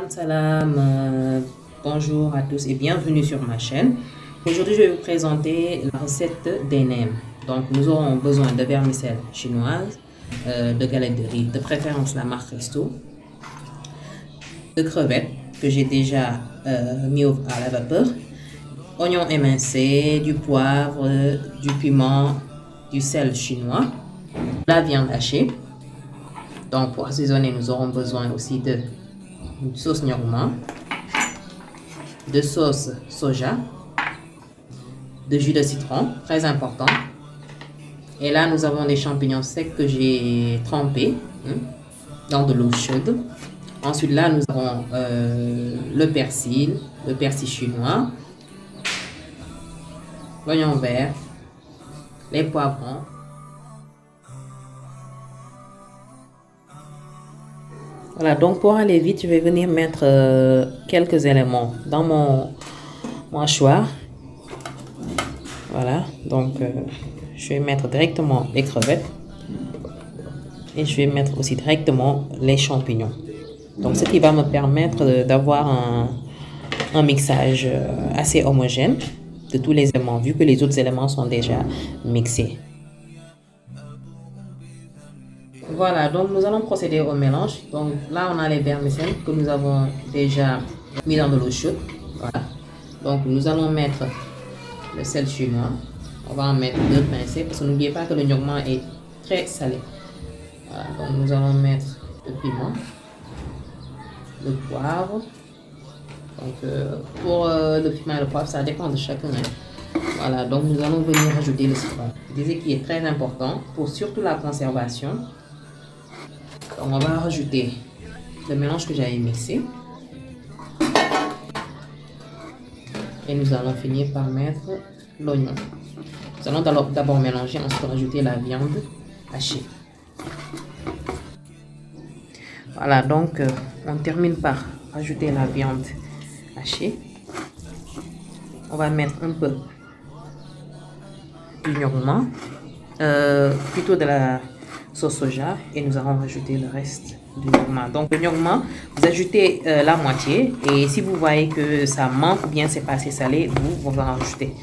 Salam, bonjour à tous et bienvenue sur ma chaîne. Aujourd'hui, je vais vous présenter la recette des nems. Donc, nous aurons besoin de vermicelle chinoise, de galettes de riz, de préférence la marque Resto, de crevettes que j'ai déjà mis à la vapeur, oignons émincés, du poivre, du piment, du sel chinois, la viande hachée. Donc, pour assaisonner, nous aurons besoin aussi de sauce Nyongma, de sauce soja, de jus de citron, très important. Et là, nous avons des champignons secs que j'ai trempés dans de l'eau chaude. Ensuite, là, nous avons le persil chinois, l'oignon vert, les poivrons. Voilà, donc pour aller vite, je vais venir mettre quelques éléments dans mon mâchoire. Voilà, donc je vais mettre directement les crevettes et je vais mettre aussi directement les champignons. Donc ce qui va me permettre d'avoir un mixage assez homogène de tous les éléments, vu que les autres éléments sont déjà mixés. Voilà, donc nous allons procéder au mélange. Donc là, on a les vermicelles que nous avons déjà mis dans de l'eau chaude. Voilà. Donc nous allons mettre le sel chinois. On va en mettre 2 pincées parce que n'oubliez pas que le nyongma est très salé. Voilà, donc nous allons mettre le piment, le poivre. Donc pour le piment et le poivre, ça dépend de chacun. Voilà, donc nous allons venir ajouter le citron. Je disais qu'il est très important pour surtout la conservation. Donc on va rajouter le mélange que j'avais mixé. Et nous allons finir par mettre l'oignon. Nous allons d'abord mélanger, ensuite rajouter la viande hachée. Voilà, donc on termine par rajouter la viande hachée. On va mettre un peu du nyongma, plutôt de la sauce soja, et nous allons rajouter le reste du nyongma. Donc le nyongma, vous ajoutez la moitié, et si vous voyez que ça manque ou bien c'est pas assez salé, vous en rajoutez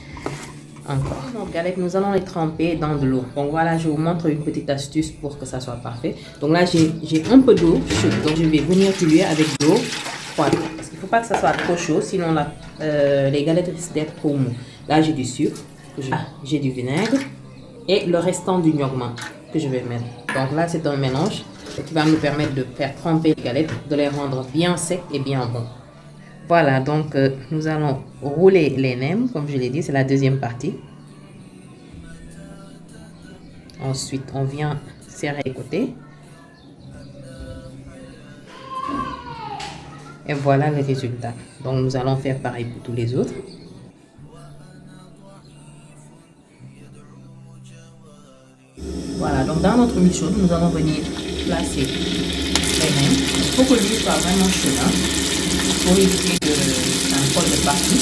encore. Donc galettes, nous allons les tremper dans de l'eau. Donc voilà, je vous montre une petite astuce pour que ça soit parfait. Donc là, j'ai un peu d'eau chaude, donc je vais venir diluer avec de l'eau froide, parce qu'il ne faut pas que ça soit trop chaud, sinon les galettes risquent d'être trop mous. Là, j'ai du sucre, j'ai du vinaigre et le restant du nyongma que je vais mettre. Donc là, c'est un mélange qui va nous permettre de faire tremper les galettes, de les rendre bien secs et bien bons. Voilà, donc nous allons rouler les nems, comme je l'ai dit, c'est la deuxième partie. Ensuite, on vient serrer les côtés. Et voilà le résultat. Donc nous allons faire pareil pour tous les autres. Voilà, donc dans notre huile chaude, nous allons venir placer les nems. Il faut que l'huile soit vraiment chaude, pour éviter que ça ne colle de partout.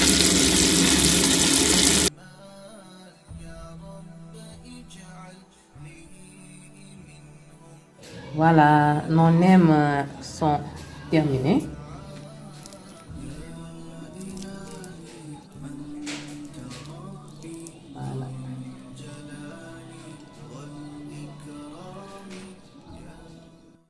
Voilà, nos nems sont terminés.